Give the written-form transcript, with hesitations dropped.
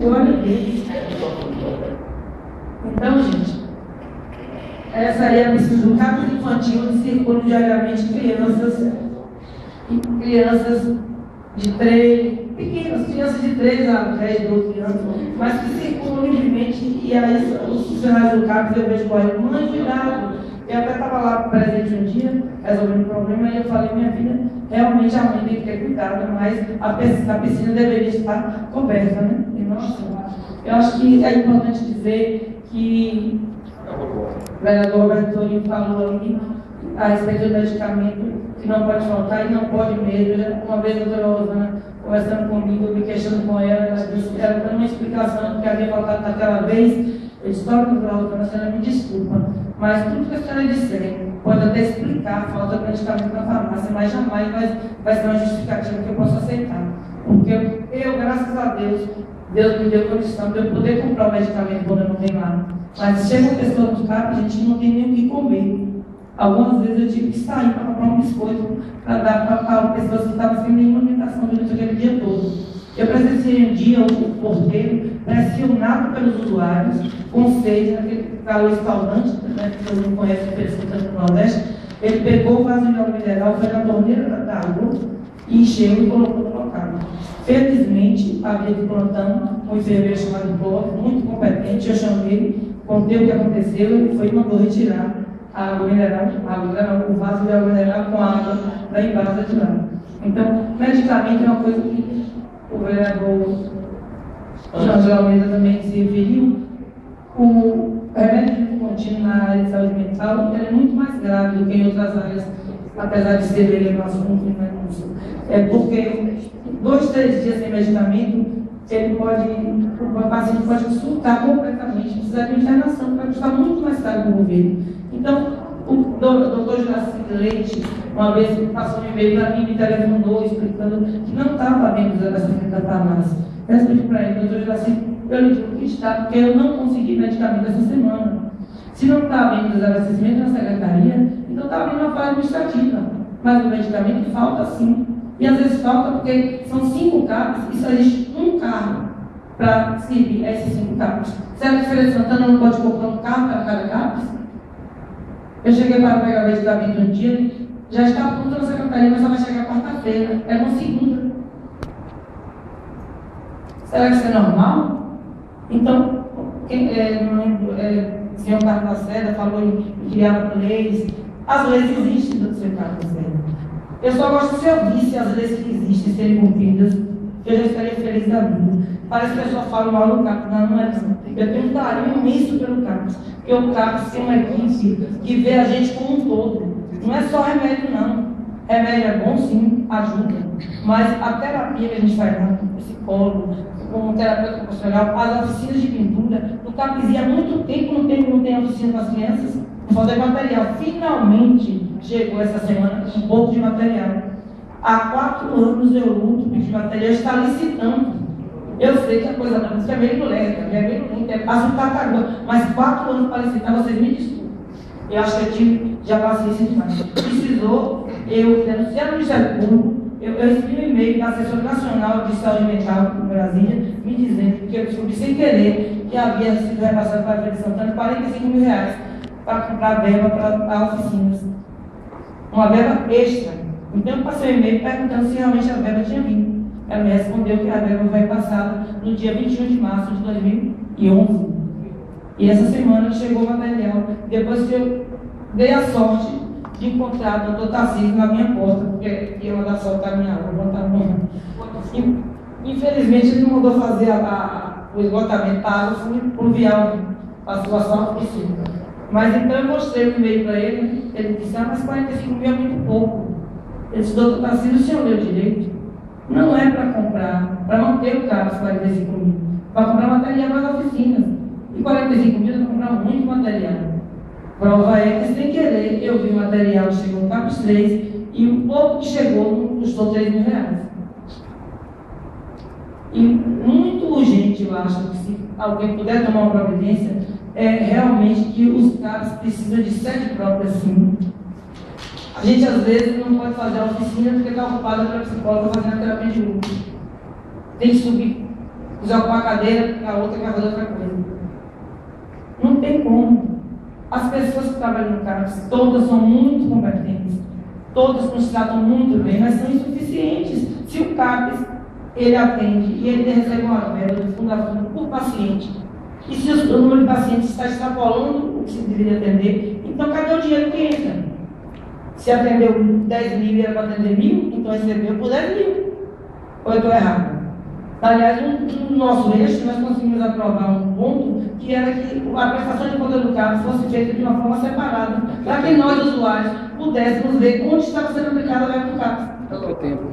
Olha deles. Então, gente, essa aí é a pesquisa do CAPS infantil, onde circulam diariamente crianças de 3, pequenas, crianças de 3 a 10, 12 anos, mas que circulam livremente, e aí os funcionários do CAPS eu vejo correndo, mãe, cuidado. Eu até estava lá presente um dia, resolvendo o problema, e eu falei, minha filha, realmente a mãe tem que ter cuidado, mas a piscina deveria estar coberta, né? E, nossa, eu acho que é importante dizer que o vereador Roberto Torinho falou ali a respeito do medicamento que não pode faltar e não pode mesmo. Uma vez a doutora Rosana conversando comigo, eu me questionando com ela, ela disse, ela dando uma explicação do que havia faltado naquela vez. Eu disse, doutora Rosana, a senhora me desculpa, mas tudo que a senhora disser pode até explicar a falta de medicamento na farmácia, mas jamais vai ser uma justificativa que eu possa aceitar. Porque eu graças a Deus me deu condição de eu poder comprar o medicamento quando eu não tenho lá. Mas chega uma pessoa no CAP, a gente não tem nem o que comer. Algumas vezes eu tive que sair para comprar um biscoito para dar para pessoas que estavam sem nenhuma alimentação durante aquele dia todo. Eu presenciei um dia o porteiro pressionado pelos usuários, com sede, naquele calor escaldante, né, que vocês não conhecem a pessoa no Nordeste. Ele pegou o vaso de água mineral, foi na torneira da água e encheu e colocou no local. Felizmente, havia de plantão um enfermeiro chamado Clóvis, muito competente. Eu chamei ele, contei o que aconteceu, ele foi e mandou retirar a água mineral, o vaso de água mineral com a água da embasa de lá. Então, medicamento é uma coisa que o vereador João Almeida também se referiu. O remédio contínuo na área de saúde mental é muito mais grave do que em outras áreas, apesar de ser ele no assunto, né? É porque 2, 3 dias sem medicamento, o paciente pode surtar completamente, precisar de internação, que vai custar muito mais caro para o governo. Então, o doutor Juraci Leite, uma vez passou um e-mail para mim, me telefonou explicando que não estava havendo desabastecimento da farmácia. Eu respondi para ele, doutor Juraci, eu lhe digo que está, porque eu não consegui medicamento essa semana. Se não está havendo desabastecimento na secretaria, então está havendo uma falha administrativa. Mas o medicamento falta sim. E às vezes falta porque são 5 CAPs e só existe um carro para servir esses 5 CAPs. Será que a Feira de Santana não pode comprar um carro para cada CAPs? Eu cheguei para pegar o medicamento um dia, já está pronto na secretaria, mas só vai chegar quarta-feira. É uma segunda. Será que isso é normal? Então, o senhor Carlos Lacerda falou em criar leis. As leis existem, do senhor Carlos Lacerda. Eu só gosto se eu visse as leis que existem serem cumpridas, eu já estaria feliz da vida. Parece que a pessoa fala mal do CAPS, não é assim. Eu tenho um carinho imenso pelo CAPS, porque o CAPS tem uma equipe que vê a gente como um todo. Não é só remédio, não. Remédio é bom, sim, ajuda. Mas a terapia que a gente faz lá, com psicólogo, com terapeuta ocupacional, as oficinas de pintura, no CAPS há muito tempo não tem oficina para as crianças. Falta material. Finalmente chegou essa semana um pouco de material. Há 4 anos eu luto pedir material, está licitando. Eu sei que a coisa não é meio lenta, é meio lenta, é passo de tartaruga, mas 4 anos para licitar, vocês me desculpem. Eu acho que eu tive já paciência demais. Precisou, eu denunciar no Ministério Público, eu recebi um e-mail da Assessoria Nacional de Saúde Mental em Brasília, me dizendo que eu descobri sem querer que havia sido repassado para a Feira de Santana R$45 mil para comprar verba para oficinas. Uma verba extra. Então eu passei um e-mail perguntando se realmente a verba tinha vindo. Ela me respondeu que a verba foi passada no dia 21 de março de 2011. E essa semana chegou o material. Depois que eu dei a sorte de encontrar o doutor Tarcísio na minha porta, porque ia mandar soltar a minha água, infelizmente ele não mandou fazer o esgotamento da água pluvial, passou a sorte por cima. Mas então eu mostrei o e-mail para ele, ele disse, mas 45 mil é muito pouco. Ele disse, doutor Tarcísio, o senhor leu direito? Não é para comprar, para manter o CAPS 45 mil, para comprar material para as oficinas. E 45 mil é para comprar muito material. Prova é que, sem querer, eu vi o material que chegou no CAPS 3 e o pouco que chegou não custou R$3 mil. E muito urgente, eu acho, que se alguém puder tomar uma providência, é realmente que os CAPS precisam de sede própria, sim. A gente, às vezes, não pode fazer a oficina porque está ocupada pela psicóloga fazendo a terapia de grupo. Tem que subir quiser ocupar a cadeira, a outra quer fazer outra coisa. Não tem como. As pessoas que trabalham no CAPES, todas são muito competentes, todas nos tratam muito bem, mas são insuficientes. Se o CAPES, ele atende e ele recebe uma verba do Fundo a Fundo por paciente, e se o número de pacientes está extrapolando o que se deveria atender, então cadê o dinheiro que entra? Se atendeu 10 mil e era para atender 1.000, então recebeu por 10 mil. Ou eu estou errado? Aliás, no nosso eixo, nós conseguimos aprovar um ponto que era que a prestação de conta do CAPES fosse feita de uma forma separada, para que nós, usuários, pudéssemos ver onde estava sendo aplicada a verba do CAPES. Quanto tempo?